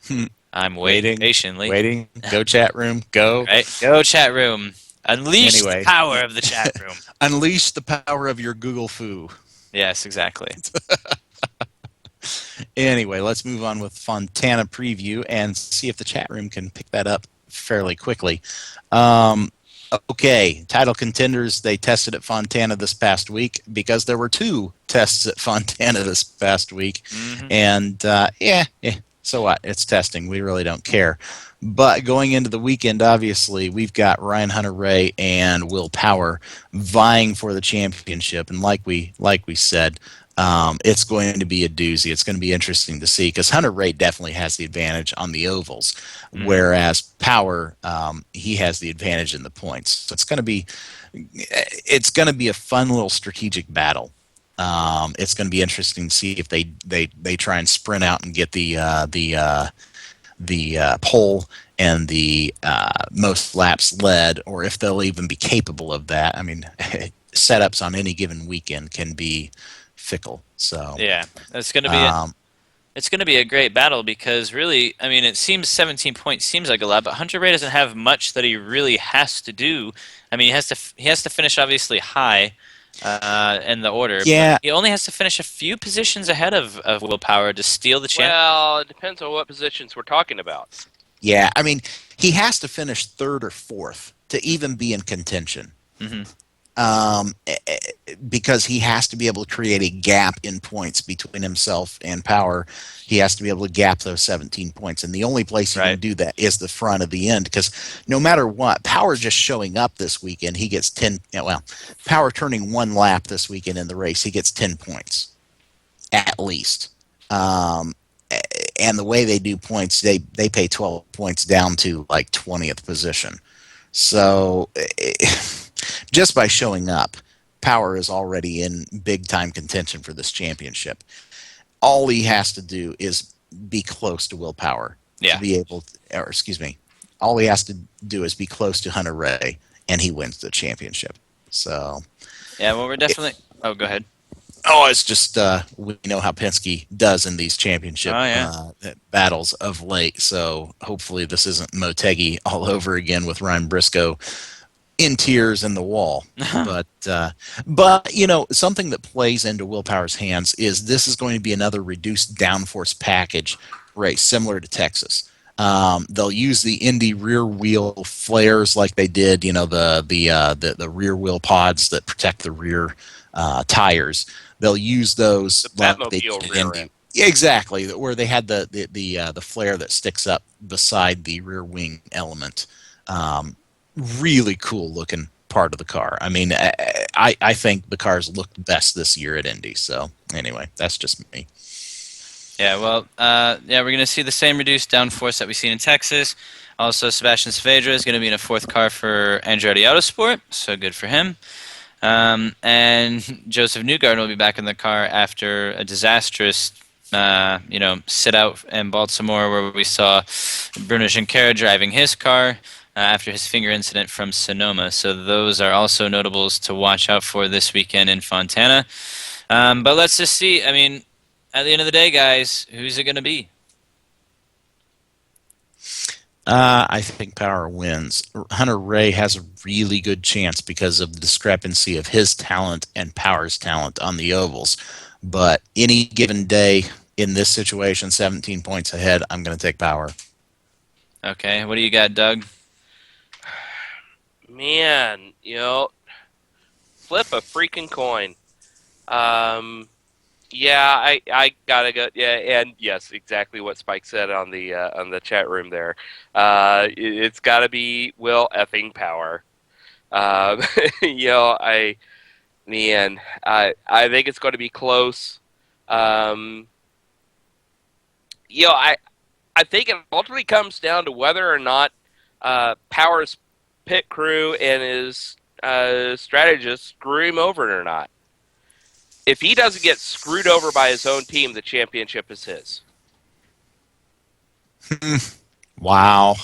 Hmm. I'm waiting patiently. Waiting. Go chat room. Go. Right? Go chat room. Unleash the Anyway. power of the chat room. Unleash the power of your Google foo. Yes, exactly. Anyway, let's move on with Fontana preview and see if the chat room can pick that up fairly quickly. Okay, title contenders, they tested at Fontana this past week because there were 2 tests at Fontana this past week. Mhm. And so what? It's testing. We really don't care. But going into the weekend, obviously, we've got Ryan Hunter-Reay and Will Power vying for the championship. And like we said, it's going to be a doozy. It's going to be interesting to see because Hunter-Reay definitely has the advantage on the ovals, whereas Power, he has the advantage in the points. So it's going to be a fun little strategic battle. It's going to be interesting to see if they try and sprint out and get the pole and the most laps led, or if they'll even be capable of that. I mean, setups on any given weekend can be fickle. So yeah, it's going to be it's going to be a great battle because really, I mean, it seems 17 points seems like a lot, but Hunter-Reay doesn't have much that he really has to do. I mean, he has to finish obviously high in the order. Yeah. But he only has to finish a few positions ahead of Will Power to steal the champ. Well, it depends on what positions we're talking about. Yeah, I mean, he has to finish 3rd or 4th to even be in contention. Because he has to be able to create a gap in points between himself and Power. He has to be able to gap those 17 points. And the only place he can do that is the front of the end, because no matter what, Power just showing up this weekend, he gets 10. Well, Power turning 1 lap this weekend in the race, he gets 10 points at least. And the way they do points, they pay 12 points down to like 20th position. So just by showing up, Power is already in big time contention for this championship. All he has to do is be close to Will Power to be able to, or excuse me, all he has to do is be close to Hunter-Reay and he wins the championship. So yeah, well, we're definitely go ahead. Oh, it's just we know how Penske does in these championship battles of late. So hopefully this isn't Motegi all over again with Ryan Briscoe in tears in the wall. But you know, something that plays into Will Power's hands is this is going to be another reduced downforce package race similar to Texas. They'll use the Indy rear wheel flares like they did, you know, the rear wheel pods that protect the rear tires. They'll use those like they did in Indy. Yeah, exactly, where they had the flare that sticks up beside the rear wing element. Really cool looking part of the car. I mean, I think the cars looked best this year at Indy. So anyway, that's just me. Yeah, well, we're going to see the same reduced downforce that we've seen in Texas. Also, Sebastian Saavedra is going to be in a 4th car for Andretti Autosport, so good for him. And Joseph Newgarden will be back in the car after a disastrous, sit out in Baltimore where we saw Bruno Junqueira driving his car after his finger incident from Sonoma. So those are also notables to watch out for this weekend in Fontana. But let's just see. I mean, at the end of the day, guys, who's it going to be? I think Power wins. Hunter-Reay has a really good chance because of the discrepancy of his talent and Power's talent on the ovals. But any given day in this situation, 17 points ahead, I'm going to take Power. Okay, what do you got, Doug? Man, flip a freaking coin. Yeah, I gotta go. Yeah, and yes, exactly what Spike said on the chat room there. It's gotta be Will effing Power. I think it's going to be close. I think it ultimately comes down to whether or not Power's pit crew and his strategists screw him over or not. If he doesn't get screwed over by his own team, the championship is his. Wow.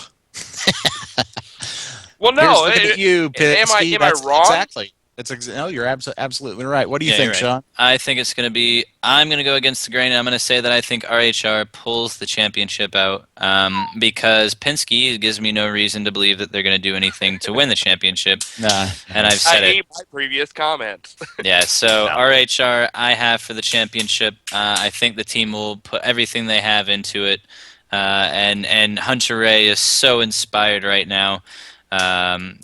Well, no. Here's looking at you, Penske. Am I wrong? Exactly. No, you're absolutely right. What do you Yeah, think, you're right. Sean? I think it's going to be. I'm going to go against the grain, and I'm going to say that I think RHR pulls the championship out because Penske gives me no reason to believe that they're going to do anything to win the championship. Nah. And I've I said it. hate my previous comments. Yeah, so No. RHR I have for the championship. I think the team will put everything they have into it, and Hunter Ray is so inspired right now, and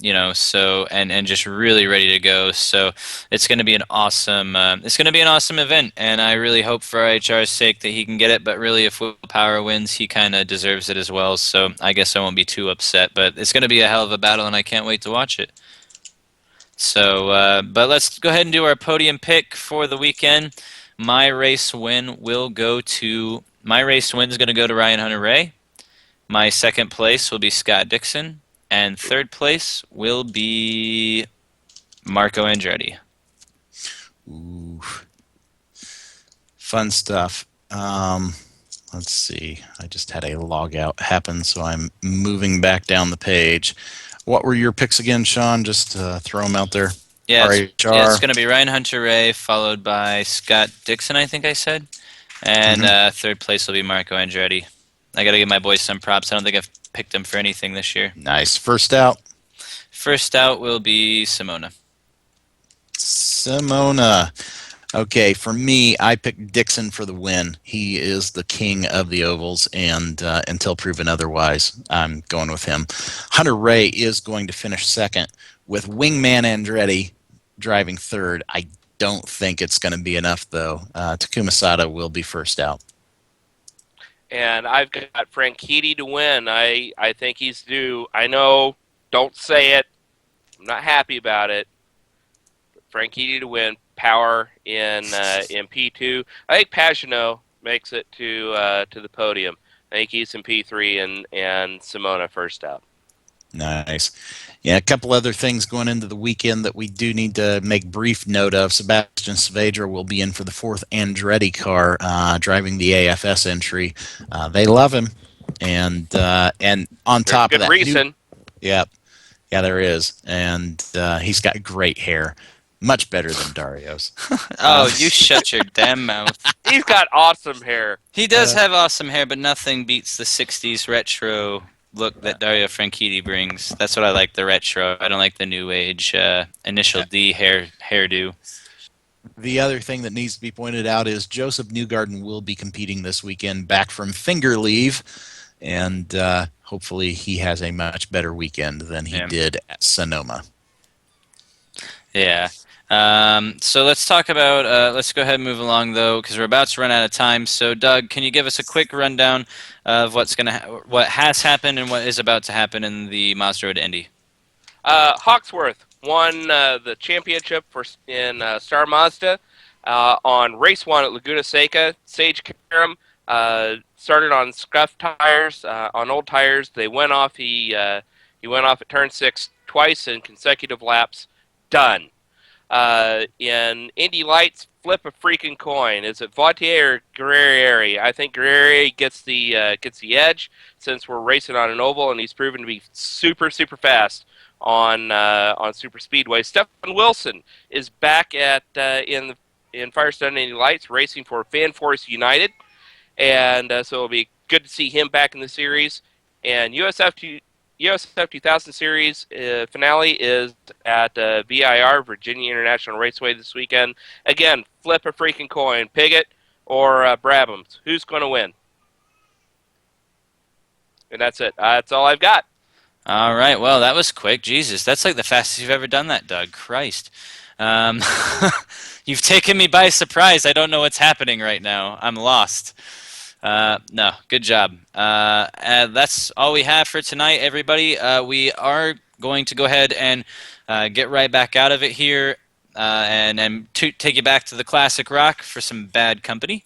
just really ready to go. So it's going to be an awesome event, and I really hope for RHR's sake that he can get it. But really, if Willpower wins, he kind of deserves it as well. So I guess I won't be too upset. But it's going to be a hell of a battle, and I can't wait to watch it. So, but let's go ahead and do our podium pick for the weekend. My race win is going to go to Ryan Hunter-Reay. My second place will be Scott Dixon, and third place will be Marco Andretti. Ooh. Fun stuff. Let's see. I just had a log out happen, so I'm moving back down the page. What were your picks again, Sean? Just throw them out there. Yeah, RHR. it's going to be Ryan Hunter-Reay, followed by Scott Dixon, I think I said. And third place will be Marco Andretti. I got to give my boys some props. I don't think I've picked them for anything this year. Nice. First out. First out will be Simona. Okay, for me, I picked Dixon for the win. He is the king of the ovals, and until proven otherwise, I'm going with him. Hunter-Reay is going to finish second, with Wingman Andretti driving third. I don't think it's going to be enough, though. Takuma Sato will be first out. And I've got Franchitti to win. I think he's due. I know, don't say it. I'm not happy about it. Franchitti to win. Power in P2. I think Pagenaud makes it to the podium. I think he's in P3 and Simona first out. Nice. Yeah, a couple other things going into the weekend that we do need to make brief note of. Sebastian Saavedra will be in for the fourth Andretti car, driving the AFS entry. They love him, and on top of that, good reason. Yeah, there is, and he's got great hair. Much better than Dario's. Oh, you shut your damn mouth. He's got awesome hair. He does have awesome hair, but nothing beats the 60s retro look that Dario Franchitti brings. That's what I like, the retro. I don't like the new age initial D hairdo. The other thing that needs to be pointed out is Joseph Newgarden will be competing this weekend back from finger leave, and hopefully he has a much better weekend than he did at Sonoma. Yeah. So let's talk about. Let's go ahead and move along though, because we're about to run out of time. So, Doug, can you give us a quick rundown of what has happened and what is about to happen in the Mazda Road Indy? Hawksworth won the championship in Star Mazda on race 1 at Laguna Seca. Sage Karam started on scuffed tires, on old tires. They went off. He went off at turn 6 twice in consecutive laps. Done. In Indy Lights, flip a freaking coin. Is it Vautier or Guerrieri? I think Guerrieri gets the edge since we're racing on an oval, and he's proven to be super fast on super speedway. Stefan Wilson is back at in Firestone Indy Lights racing for FanForce United, and so it'll be good to see him back in the series. And USF 2000 Series finale is at VIR, Virginia International Raceway, this weekend. Again, flip a freaking coin. Piggott or Brabhams. Who's going to win? And that's it. That's all I've got. All right. Well, that was quick. Jesus, that's like the fastest you've ever done that, Doug. Christ. You've taken me by surprise. I don't know what's happening right now. I'm lost. No, good job. That's all we have for tonight, everybody. We are going to go ahead and get right back out of it here and take you back to the classic rock for some Bad Company,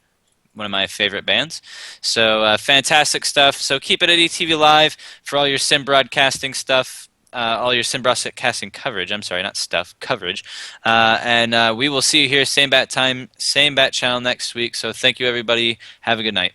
one of my favorite bands. So fantastic stuff. So keep it at ETV Live for all your sim broadcasting stuff. All your sim broadcasting coverage. I'm sorry, not stuff, coverage. And we will see you here, same bat time, same bat channel next week. So thank you, everybody. Have a good night.